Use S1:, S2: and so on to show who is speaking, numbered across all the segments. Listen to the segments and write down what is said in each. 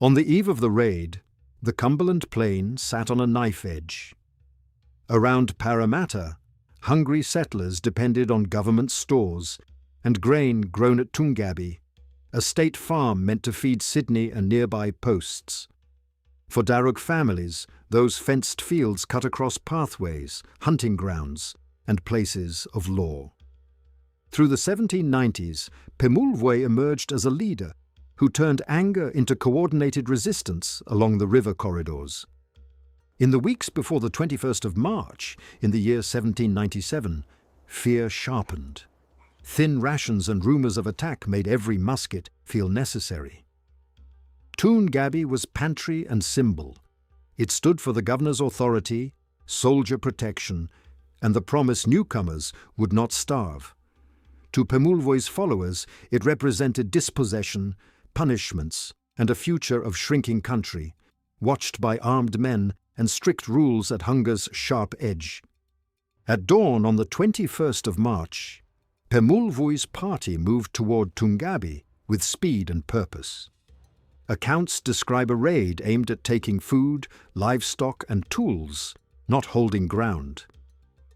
S1: On the eve of the raid, the Cumberland Plain sat on a knife edge. Around Parramatta, hungry settlers depended on government stores and grain grown at Toongabbie, a state farm meant to feed Sydney and nearby posts. For Darug families, those fenced fields cut across pathways, hunting grounds, and places of law. Through the 1790s, Pemulwuy emerged as a leader who turned anger into coordinated resistance along the river corridors. In the weeks before the 21st of March, in the year 1797, fear sharpened. Thin rations and rumours of attack made every musket feel necessary. Toongabbie was pantry and symbol. It stood for the governor's authority, soldier protection, and the promise newcomers would not starve. To Pemulwuy's followers, it represented dispossession, punishments, and a future of shrinking country, watched by armed men and strict rules at hunger's sharp edge. At dawn on the 21st of March, Pemulwuy's party moved toward Toongabbie with speed and purpose. Accounts describe a raid aimed at taking food, livestock, and tools, not holding ground.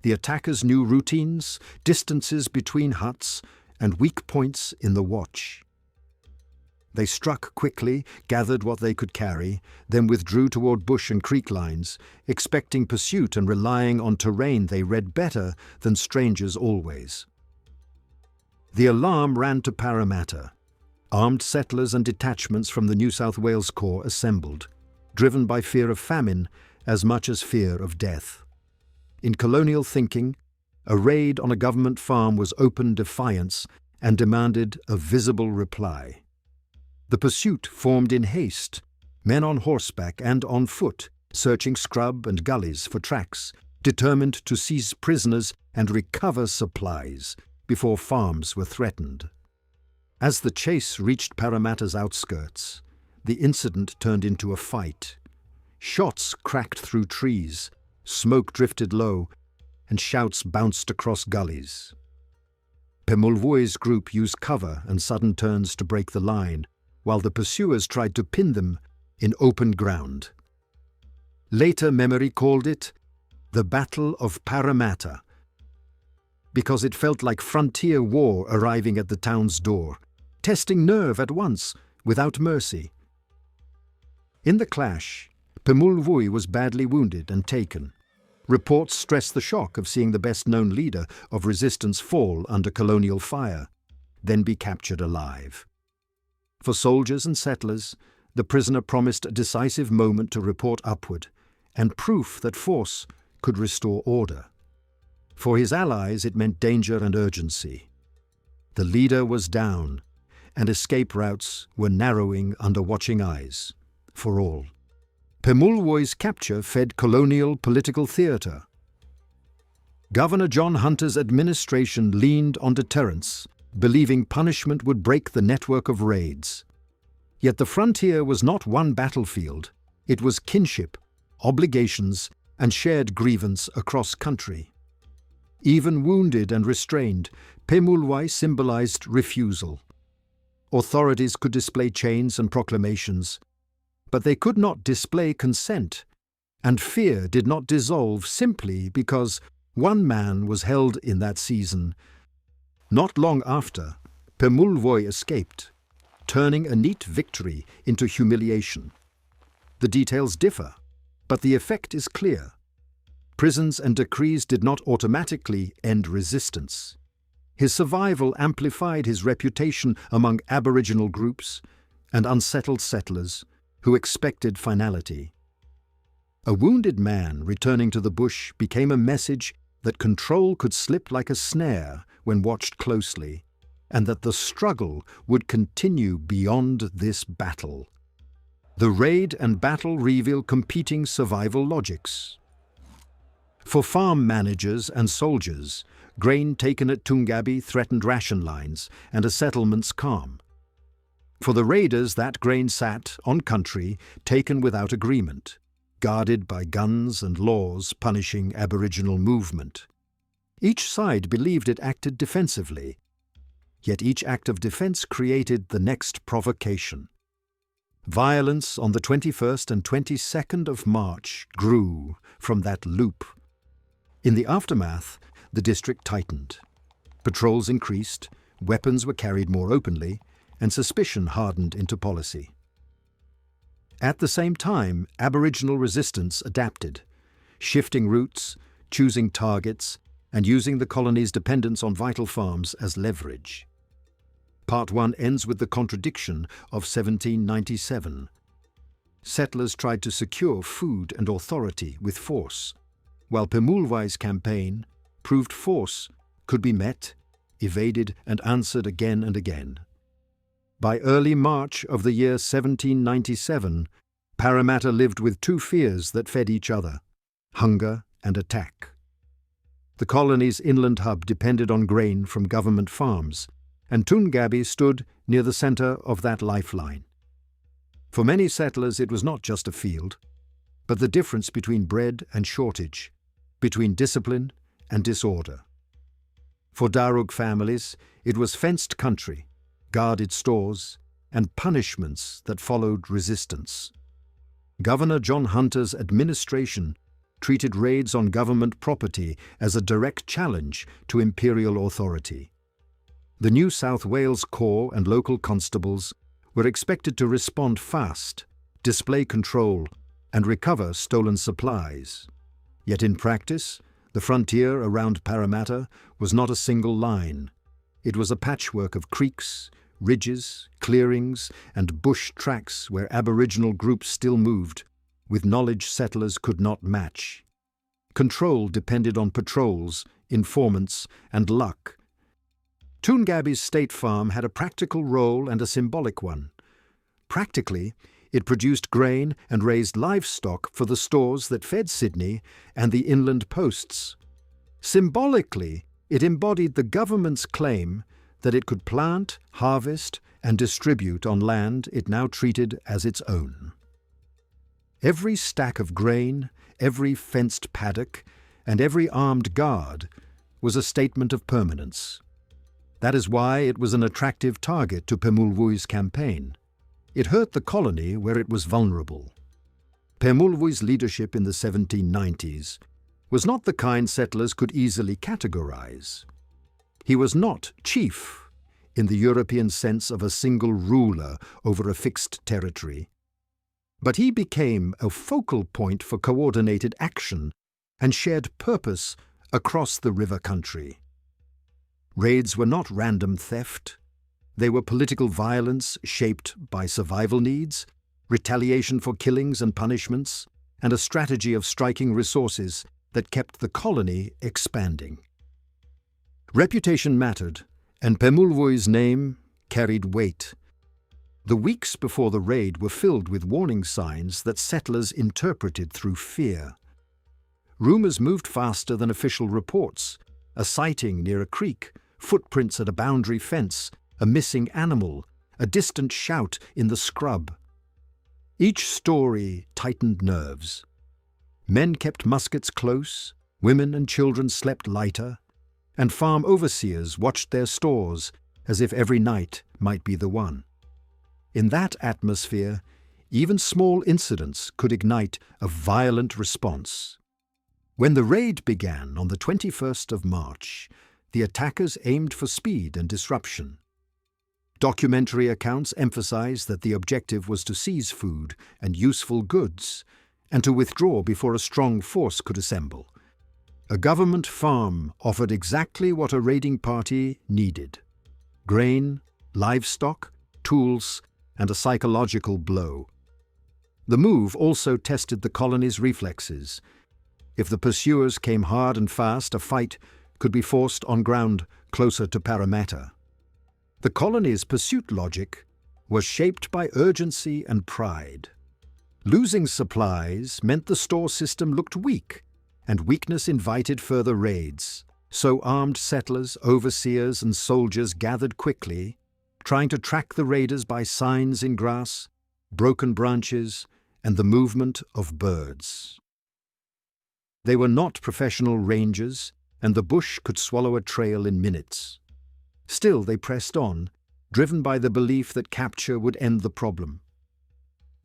S1: The attackers knew routines, distances between huts, and weak points in the watch. They struck quickly, gathered what they could carry, then withdrew toward bush and creek lines, expecting pursuit and relying on terrain they read better than strangers always. The alarm ran to Parramatta. Armed settlers and detachments from the New South Wales Corps assembled, driven by fear of famine as much as fear of death. In colonial thinking, a raid on a government farm was open defiance and demanded a visible reply. The pursuit formed in haste, men on horseback and on foot, searching scrub and gullies for tracks, determined to seize prisoners and recover supplies before farms were threatened. As the chase reached Parramatta's outskirts, the incident turned into a fight. Shots cracked through trees, smoke drifted low, and shouts bounced across gullies. Pemulwuy's group used cover and sudden turns to break the line, while the pursuers tried to pin them in open ground. Later memory called it the Battle of Parramatta, because it felt like frontier war arriving at the town's door, testing nerve at once, without mercy. In the clash, Pemulwuy was badly wounded and taken. Reports stressed the shock of seeing the best-known leader of resistance fall under colonial fire, then be captured alive. For soldiers and settlers, the prisoner promised a decisive moment to report upward, and proof that force could restore order. For his allies, it meant danger and urgency. The leader was down, and escape routes were narrowing under watching eyes, for all. Pemulwuy's capture fed colonial political theatre. Governor John Hunter's administration leaned on deterrence, believing punishment would break the network of raids. Yet the frontier was not one battlefield. It was kinship, obligations, and shared grievance across country. Even wounded and restrained, Pemulwuy symbolized refusal. Authorities could display chains and proclamations, but they could not display consent, and fear did not dissolve simply because one man was held in that season. Not long after, Pemulwuy escaped, turning a neat victory into humiliation. The details differ, but the effect is clear. Prisons and decrees did not automatically end resistance. His survival amplified his reputation among Aboriginal groups and unsettled settlers who expected finality. A wounded man returning to the bush became a message that control could slip like a snare when watched closely, and that the struggle would continue beyond this battle. The raid and battle reveal competing survival logics. For farm managers and soldiers, grain taken at Toongabbie threatened ration lines and a settlement's calm. For the raiders, that grain sat on country taken without agreement, guarded by guns and laws punishing Aboriginal movement. Each side believed it acted defensively, yet each act of defense created the next provocation. Violence on the 21st and 22nd of March grew from that loop. In the aftermath, the district tightened. Patrols increased, weapons were carried more openly, and suspicion hardened into policy. At the same time, Aboriginal resistance adapted, shifting routes, choosing targets, and using the colony's dependence on vital farms as leverage. Part 1 ends with the contradiction of 1797. Settlers tried to secure food and authority with force, while Pemulwuy's campaign proved force could be met, evaded, and answered again and again. By early March of the year 1797, Parramatta lived with two fears that fed each other: hunger and attack. The colony's inland hub depended on grain from government farms, and Toongabbie stood near the centre of that lifeline. For many settlers it was not just a field, but the difference between bread and shortage, between discipline and disorder. For Darug families, it was fenced country, guarded stores, and punishments that followed resistance. Governor John Hunter's administration treated raids on government property as a direct challenge to imperial authority. The New South Wales Corps and local constables were expected to respond fast, display control, and recover stolen supplies. Yet in practice, the frontier around Parramatta was not a single line. It was a patchwork of creeks, ridges, clearings, and bush tracks where Aboriginal groups still moved, with knowledge settlers could not match. Control depended on patrols, informants, and luck. Toongabbie's state farm had a practical role and a symbolic one. Practically, it produced grain and raised livestock for the stores that fed Sydney and the inland posts. Symbolically, it embodied the government's claim that it could plant, harvest, and distribute on land it now treated as its own. Every stack of grain, every fenced paddock, and every armed guard was a statement of permanence. That is why it was an attractive target to Pemulwuy's campaign. It hurt the colony where it was vulnerable. Pemulwuy's leadership in the 1790s was not the kind settlers could easily categorize. He was not chief in the European sense of a single ruler over a fixed territory. But he became a focal point for coordinated action and shared purpose across the river country. Raids were not random theft. They were political violence shaped by survival needs, retaliation for killings and punishments, and a strategy of striking resources that kept the colony expanding. Reputation mattered, and Pemulwuy's name carried weight. The weeks before the raid were filled with warning signs that settlers interpreted through fear. Rumours moved faster than official reports: a sighting near a creek, footprints at a boundary fence, a missing animal, a distant shout in the scrub. Each story tightened nerves. Men kept muskets close, women and children slept lighter, and farm overseers watched their stores as if every night might be the one. In that atmosphere, even small incidents could ignite a violent response. When the raid began on the 21st of March, the attackers aimed for speed and disruption. Documentary accounts emphasize that the objective was to seize food and useful goods, and to withdraw before a strong force could assemble. A government farm offered exactly what a raiding party needed: grain, livestock, tools, and a psychological blow. The move also tested the colony's reflexes. If the pursuers came hard and fast, a fight could be forced on ground closer to Parramatta. The colony's pursuit logic was shaped by urgency and pride. Losing supplies meant the store system looked weak, and weakness invited further raids. So armed settlers, overseers, and soldiers gathered quickly, trying to track the raiders by signs in grass, broken branches, and the movement of birds. They were not professional rangers, and the bush could swallow a trail in minutes. Still, they pressed on, driven by the belief that capture would end the problem.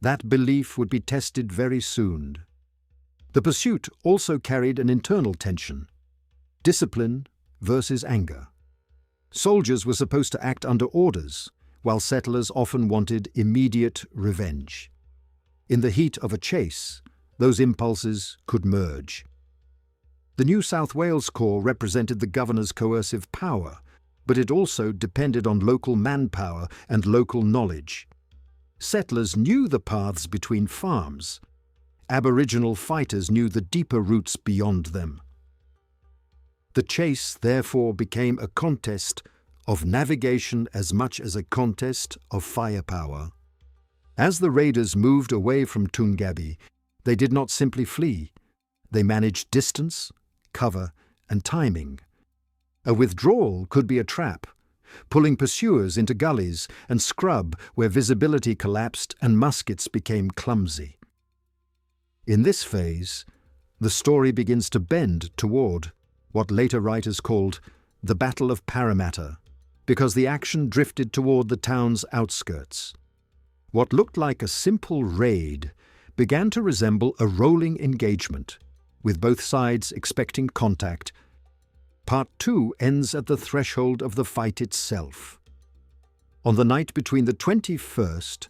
S1: That belief would be tested very soon. The pursuit also carried an internal tension: discipline versus anger. Soldiers were supposed to act under orders, while settlers often wanted immediate revenge. In the heat of a chase, those impulses could merge. The New South Wales Corps represented the governor's coercive power, but it also depended on local manpower and local knowledge. Settlers knew the paths between farms. Aboriginal fighters knew the deeper routes beyond them. The chase, therefore, became a contest of navigation as much as a contest of firepower. As the raiders moved away from Toongabbie, they did not simply flee. They managed distance, cover, and timing. A withdrawal could be a trap, pulling pursuers into gullies and scrub where visibility collapsed and muskets became clumsy. In this phase, the story begins to bend toward what later writers called the Battle of Parramatta, because the action drifted toward the town's outskirts. What looked like a simple raid began to resemble a rolling engagement, with both sides expecting contact. Part 2 ends at the threshold of the fight itself. On the night between the 21st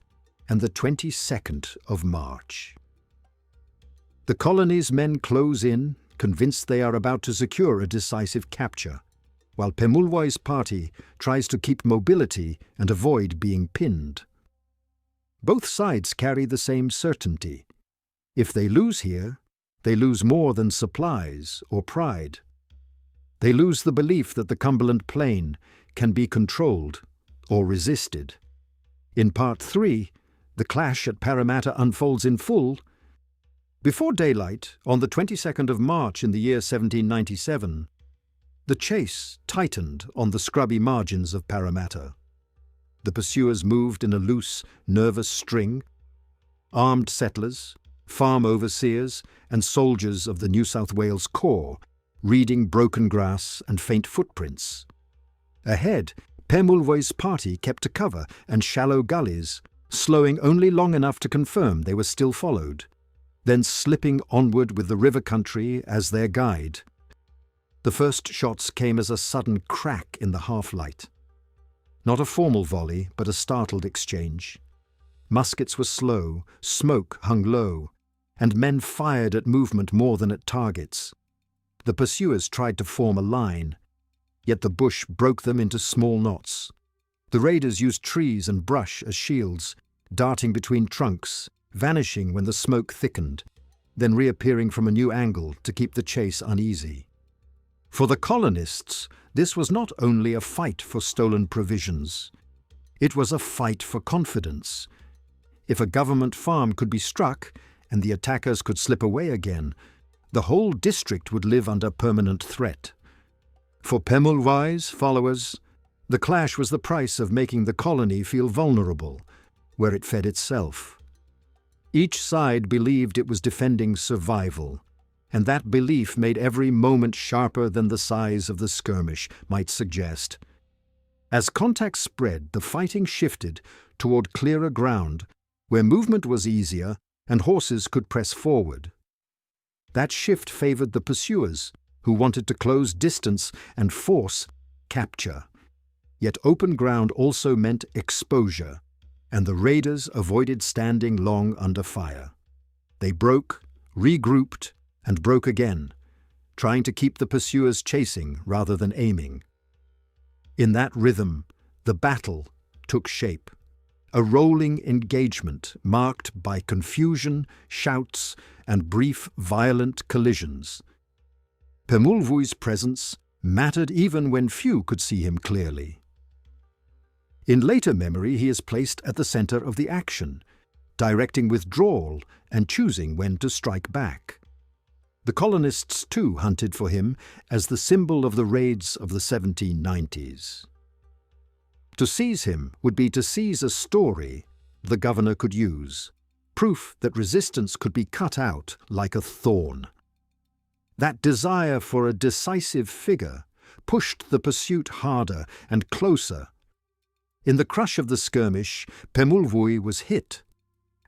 S1: and the 22nd of March. The colony's men close in, convinced they are about to secure a decisive capture, while Pemulwuy's party tries to keep mobility and avoid being pinned. Both sides carry the same certainty. If they lose here, they lose more than supplies or pride. They lose the belief that the Cumberland Plain can be controlled or resisted. In Part 3, the clash at Parramatta unfolds in full. Before daylight, on the 22nd of March in the year 1797, the chase tightened on the scrubby margins of Parramatta. The pursuers moved in a loose, nervous string. Armed settlers, farm overseers, and soldiers of the New South Wales Corps, reading broken grass and faint footprints. Ahead, Pemulwuy's party kept to cover and shallow gullies, slowing only long enough to confirm they were still followed, then slipping onward with the river country as their guide. The first shots came as a sudden crack in the half-light. Not a formal volley, but a startled exchange. Muskets were slow, smoke hung low, and men fired at movement more than at targets. The pursuers tried to form a line, yet the bush broke them into small knots. The raiders used trees and brush as shields, darting between trunks, vanishing when the smoke thickened, then reappearing from a new angle to keep the chase uneasy. For the colonists, this was not only a fight for stolen provisions. It was a fight for confidence. If a government farm could be struck and the attackers could slip away again, the whole district would live under permanent threat. For Pemulwuy's followers, the clash was the price of making the colony feel vulnerable, where it fed itself. Each side believed it was defending survival, and that belief made every moment sharper than the size of the skirmish might suggest. As contact spread, the fighting shifted toward clearer ground, where movement was easier and horses could press forward. That shift favored the pursuers, who wanted to close distance and force capture. Yet open ground also meant exposure, and the raiders avoided standing long under fire. They broke, regrouped, and broke again, trying to keep the pursuers chasing rather than aiming. In that rhythm, the battle took shape. A rolling engagement marked by confusion, shouts, and brief, violent collisions. Pemulwuy's presence mattered even when few could see him clearly. In later memory, he is placed at the center of the action, directing withdrawal and choosing when to strike back. The colonists too hunted for him as the symbol of the raids of the 1790s. To seize him would be to seize a story the governor could use, proof that resistance could be cut out like a thorn. That desire for a decisive figure pushed the pursuit harder and closer. In the crush of the skirmish, Pemulwuy was hit.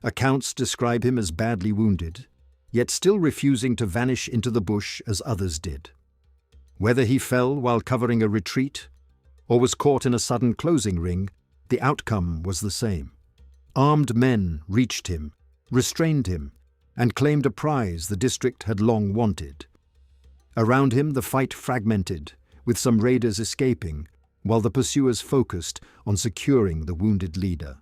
S1: Accounts describe him as badly wounded, yet still refusing to vanish into the bush as others did. Whether he fell while covering a retreat or was caught in a sudden closing ring, the outcome was the same. Armed men reached him, restrained him, and claimed a prize the district had long wanted. Around him the fight fragmented, with some raiders escaping, while the pursuers focused on securing the wounded leader.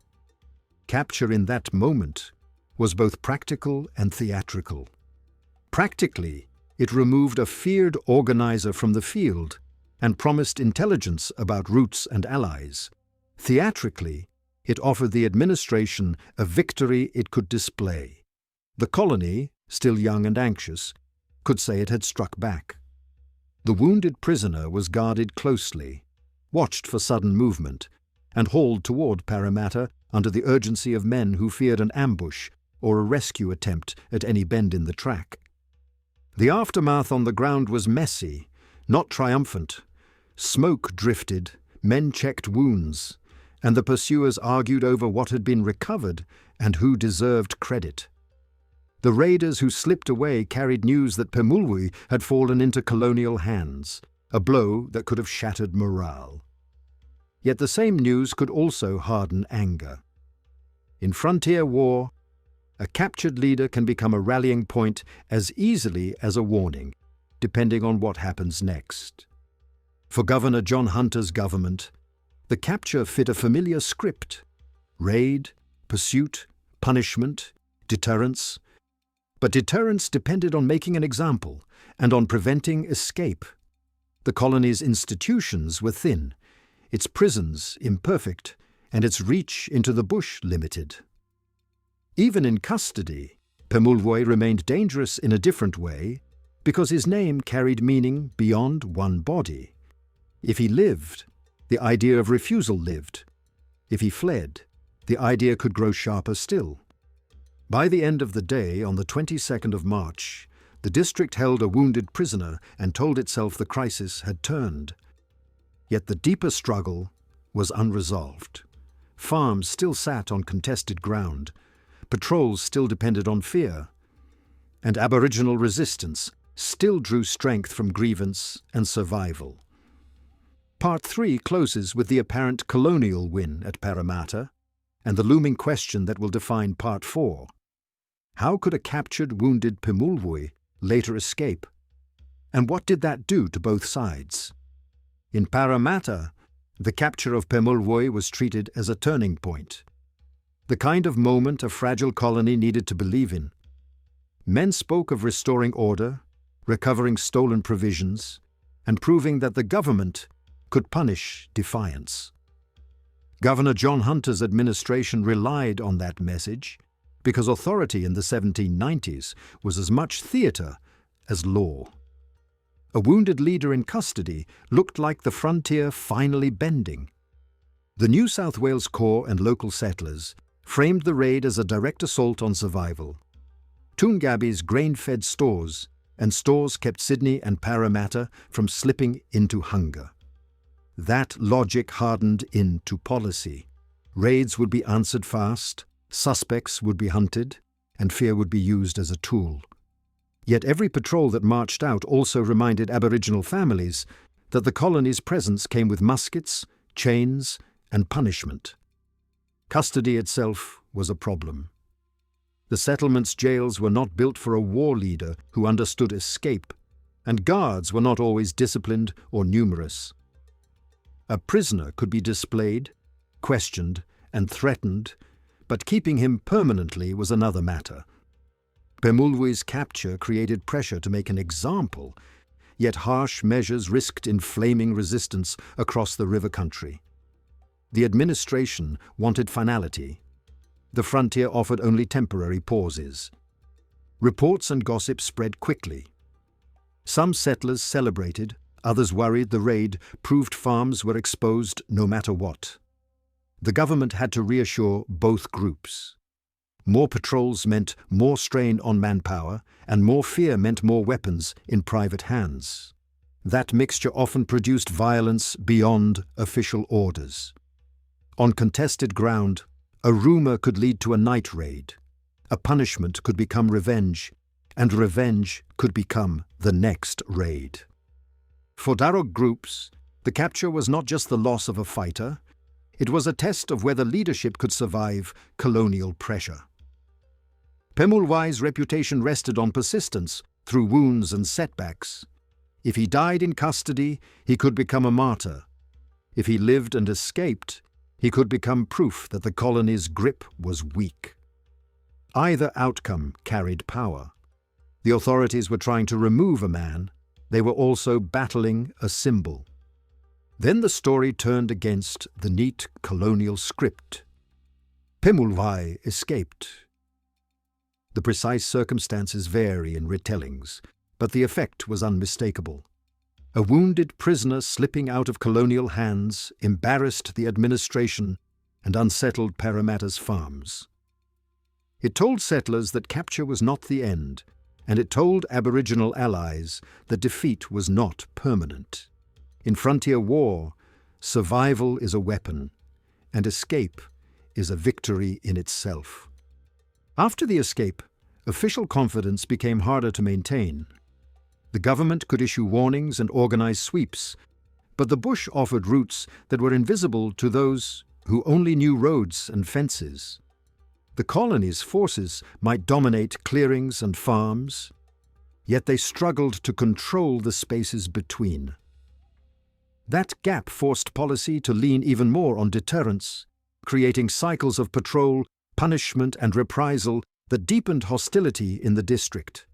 S1: Capture in that moment was both practical and theatrical. Practically, it removed a feared organizer from the field and promised intelligence about routes and allies. Theatrically, it offered the administration a victory it could display. The colony, still young and anxious, could say it had struck back. The wounded prisoner was guarded closely, watched for sudden movement, and hauled toward Parramatta under the urgency of men who feared an ambush or a rescue attempt at any bend in the track. The aftermath on the ground was messy, not triumphant. Smoke drifted, men checked wounds, and the pursuers argued over what had been recovered and who deserved credit. The raiders who slipped away carried news that Pemulwuy had fallen into colonial hands, a blow that could have shattered morale. Yet the same news could also harden anger. In frontier war, a captured leader can become a rallying point as easily as a warning, depending on what happens next. For Governor John Hunter's government, the capture fit a familiar script: raid, pursuit, punishment, deterrence. But deterrence depended on making an example and on preventing escape. The colony's institutions were thin, its prisons imperfect, and its reach into the bush limited. Even in custody, Pemulwuy remained dangerous in a different way because his name carried meaning beyond one body. If he lived, the idea of refusal lived. If he fled, the idea could grow sharper still. By the end of the day, on the 22nd of March, the district held a wounded prisoner and told itself the crisis had turned. Yet the deeper struggle was unresolved. Farms still sat on contested ground, patrols still depended on fear, and Aboriginal resistance still drew strength from grievance and survival. Part 3 closes with the apparent colonial win at Parramatta and the looming question that will define Part 4. How could a captured, wounded Pemulwuy later escape? And what did that do to both sides? In Parramatta, the capture of Pemulwuy was treated as a turning point, the kind of moment a fragile colony needed to believe in. Men spoke of restoring order, recovering stolen provisions, and proving that the government could punish defiance. Governor John Hunter's administration relied on that message because authority in the 1790s was as much theatre as law. A wounded leader in custody looked like the frontier finally bending. The New South Wales Corps and local settlers framed the raid as a direct assault on survival. Toongabbie's grain-fed stores and stores kept Sydney and Parramatta from slipping into hunger. That logic hardened into policy. Raids would be answered fast, suspects would be hunted, and fear would be used as a tool. Yet every patrol that marched out also reminded Aboriginal families that the colony's presence came with muskets, chains, and punishment. Custody itself was a problem. The settlement's jails were not built for a war leader who understood escape, and guards were not always disciplined or numerous. A prisoner could be displayed, questioned, and threatened, but keeping him permanently was another matter. Pemulwuy's capture created pressure to make an example, yet harsh measures risked inflaming resistance across the river country. The administration wanted finality. The frontier offered only temporary pauses. Reports and gossip spread quickly. Some settlers celebrated, others worried the raid proved farms were exposed no matter what. The government had to reassure both groups. More patrols meant more strain on manpower, and more fear meant more weapons in private hands. That mixture often produced violence beyond official orders. On contested ground, a rumor could lead to a night raid, a punishment could become revenge, and revenge could become the next raid. For Darug groups, the capture was not just the loss of a fighter, it was a test of whether leadership could survive colonial pressure. Pemulwuy's reputation rested on persistence through wounds and setbacks. If he died in custody, he could become a martyr. If he lived and escaped, he could become proof that the colony's grip was weak. Either outcome carried power. The authorities were trying to remove a man, they were also battling a symbol. Then the story turned against the neat colonial script. Pemulwuy escaped. The precise circumstances vary in retellings, but the effect was unmistakable. A wounded prisoner slipping out of colonial hands embarrassed the administration and unsettled Parramatta's farms. It told settlers that capture was not the end, and it told Aboriginal allies that defeat was not permanent. In frontier war, survival is a weapon, and escape is a victory in itself. After the escape, official confidence became harder to maintain. The government could issue warnings and organize sweeps, but the bush offered routes that were invisible to those who only knew roads and fences. The colony's forces might dominate clearings and farms, yet they struggled to control the spaces between. That gap forced policy to lean even more on deterrence, creating cycles of patrol, punishment and reprisal that deepened hostility in the district.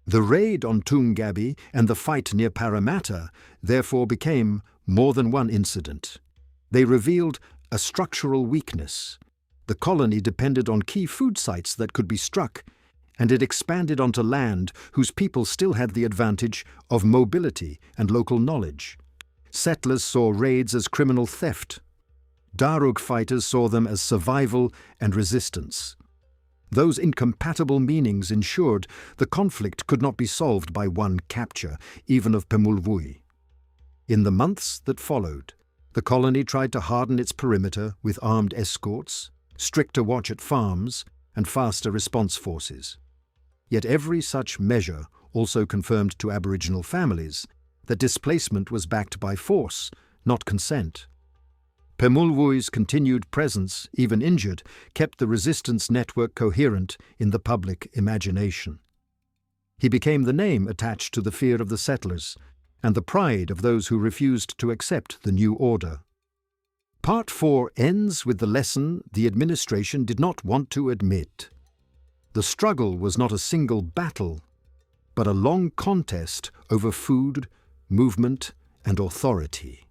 S1: The raid on Toongabbie and the fight near Parramatta therefore became more than one incident. They revealed a structural weakness. The colony depended on key food sites that could be struck, and it expanded onto land whose people still had the advantage of mobility and local knowledge. Settlers saw raids as criminal theft. Darug fighters saw them as survival and resistance. Those incompatible meanings ensured the conflict could not be solved by one capture, even of Pemulwuy. In the months that followed, the colony tried to harden its perimeter with armed escorts, stricter watch at farms, and faster response forces. Yet every such measure also confirmed to Aboriginal families that displacement was backed by force, not consent. Pemulwuy's continued presence, even injured, kept the resistance network coherent in the public imagination. He became the name attached to the fear of the settlers and the pride of those who refused to accept the new order. Part 4 ends with the lesson the administration did not want to admit. The struggle was not a single battle, but a long contest over food, movement, and authority.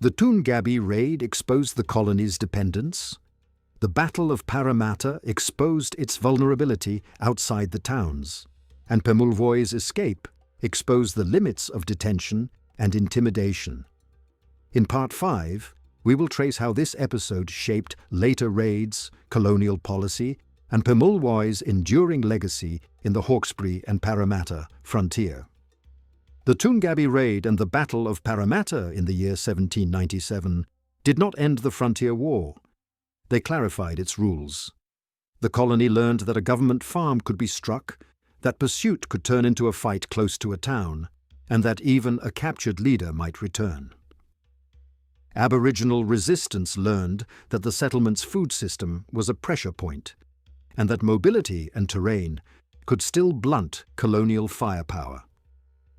S1: The Toongabbie raid exposed the colony's dependence. The Battle of Parramatta exposed its vulnerability outside the towns, and Pemulwuy's escape exposed the limits of detention and intimidation. In Part 5, we will trace how this episode shaped later raids, colonial policy, and Pemulwuy's enduring legacy in the Hawkesbury and Parramatta frontier. The Toongabbie raid and the Battle of Parramatta in the year 1797 did not end the frontier war. They clarified its rules. The colony learned that a government farm could be struck, that pursuit could turn into a fight close to a town, and that even a captured leader might return. Aboriginal resistance learned that the settlement's food system was a pressure point, and that mobility and terrain could still blunt colonial firepower.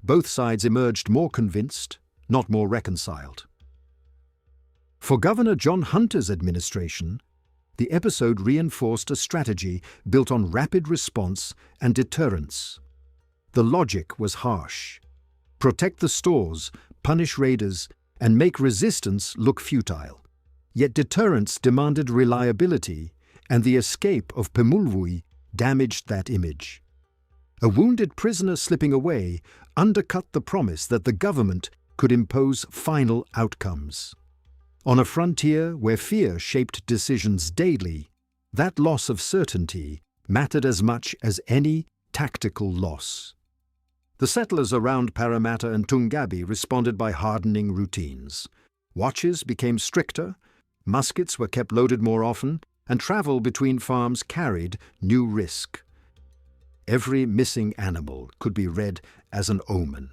S1: Both sides emerged more convinced, not more reconciled. For Governor John Hunter's administration, the episode reinforced a strategy built on rapid response and deterrence. The logic was harsh. Protect the stores, punish raiders, and make resistance look futile. Yet deterrence demanded reliability, and the escape of Pemulwuy damaged that image. A wounded prisoner slipping away undercut the promise that the government could impose final outcomes. On a frontier where fear shaped decisions daily, that loss of certainty mattered as much as any tactical loss. The settlers around Parramatta and Toongabbie responded by hardening routines. Watches became stricter, muskets were kept loaded more often, and travel between farms carried new risk. Every missing animal could be read as an omen.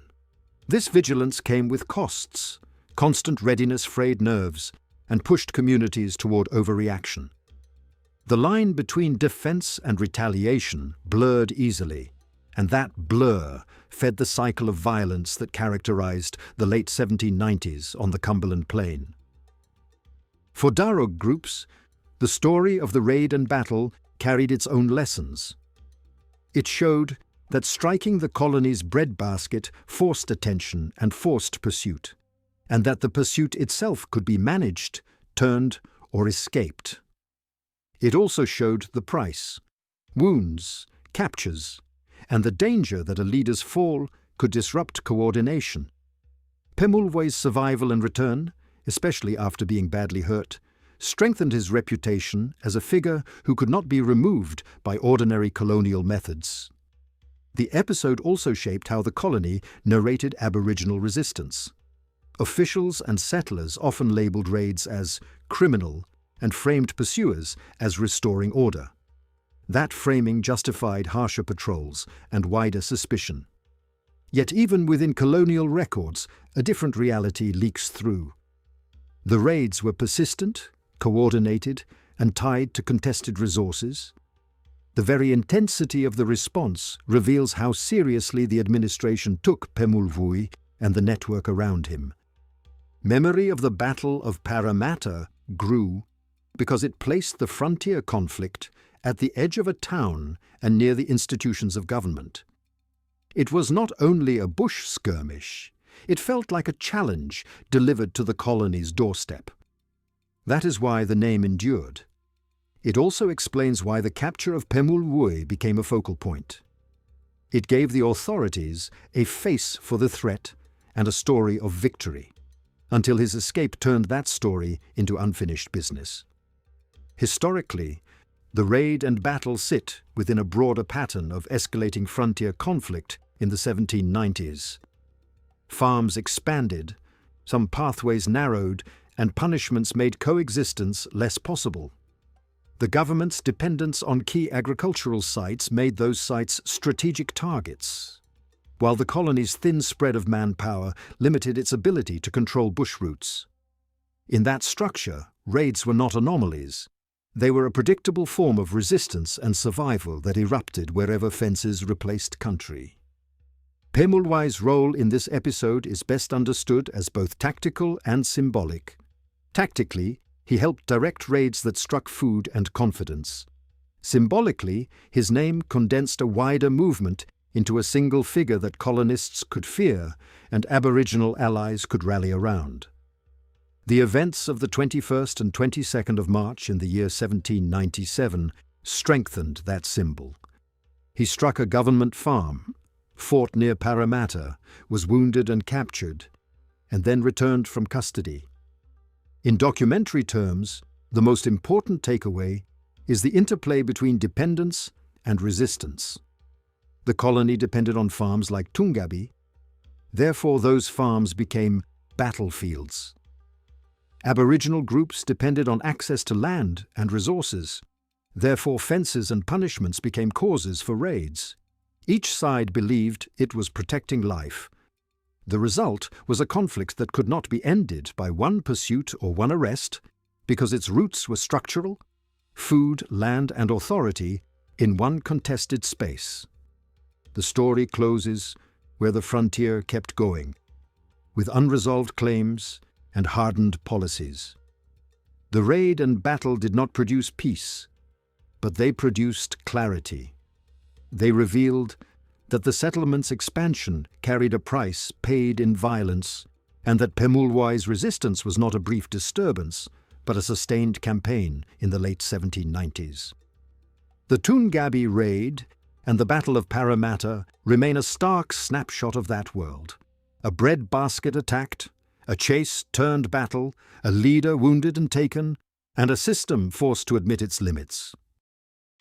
S1: This vigilance came with costs. Constant readiness frayed nerves and pushed communities toward overreaction. The line between defense and retaliation blurred easily, and that blur fed the cycle of violence that characterized the late 1790s on the Cumberland Plain. For Darug groups, the story of the raid and battle carried its own lessons. It showed that striking the colony's breadbasket forced attention and forced pursuit, and that the pursuit itself could be managed, turned, or escaped. It also showed the price, wounds, captures, and the danger that a leader's fall could disrupt coordination. Pemulwuy's survival and return, especially after being badly hurt, strengthened his reputation as a figure who could not be removed by ordinary colonial methods. The episode also shaped how the colony narrated Aboriginal resistance. Officials and settlers often labelled raids as criminal and framed pursuers as restoring order. That framing justified harsher patrols and wider suspicion. Yet even within colonial records, a different reality leaks through. The raids were persistent, coordinated, and tied to contested resources. The very intensity of the response reveals how seriously the administration took Pemulwuy and the network around him. Memory of the Battle of Parramatta grew because it placed the frontier conflict at the edge of a town and near the institutions of government. It was not only a bush skirmish, it felt like a challenge delivered to the colony's doorstep. That is why the name endured. It also explains why the capture of Pemulwuy became a focal point. It gave the authorities a face for the threat and a story of victory, until his escape turned that story into unfinished business. Historically, the raid and battle sit within a broader pattern of escalating frontier conflict in the 1790s. Farms expanded, some pathways narrowed, and punishments made coexistence less possible. The government's dependence on key agricultural sites made those sites strategic targets, while the colony's thin spread of manpower limited its ability to control bush routes. In that structure, raids were not anomalies. They were a predictable form of resistance and survival that erupted wherever fences replaced country. Pemulwuy's role in this episode is best understood as both tactical and symbolic. Tactically, he helped direct raids that struck food and confidence. Symbolically, his name condensed a wider movement into a single figure that colonists could fear and Aboriginal allies could rally around. The events of the 21st and 22nd of March in the year 1797 strengthened that symbol. He struck a government farm, fought near Parramatta, was wounded and captured, and then returned from custody. In documentary terms, the most important takeaway is the interplay between dependence and resistance. The colony depended on farms like Toongabbie, therefore those farms became battlefields. Aboriginal groups depended on access to land and resources, therefore fences and punishments became causes for raids. Each side believed it was protecting life. The result was a conflict that could not be ended by one pursuit or one arrest, because its roots were structural, food, land, and authority in one contested space. The story closes where the frontier kept going, with unresolved claims and hardened policies. The raid and battle did not produce peace, but they produced clarity. They revealed that the settlement's expansion carried a price paid in violence, and that Pemulwuy's resistance was not a brief disturbance, but a sustained campaign in the late 1790s. The Toongabbie raid and the Battle of Parramatta remain a stark snapshot of that world. A breadbasket attacked, a chase turned battle, a leader wounded and taken, and a system forced to admit its limits.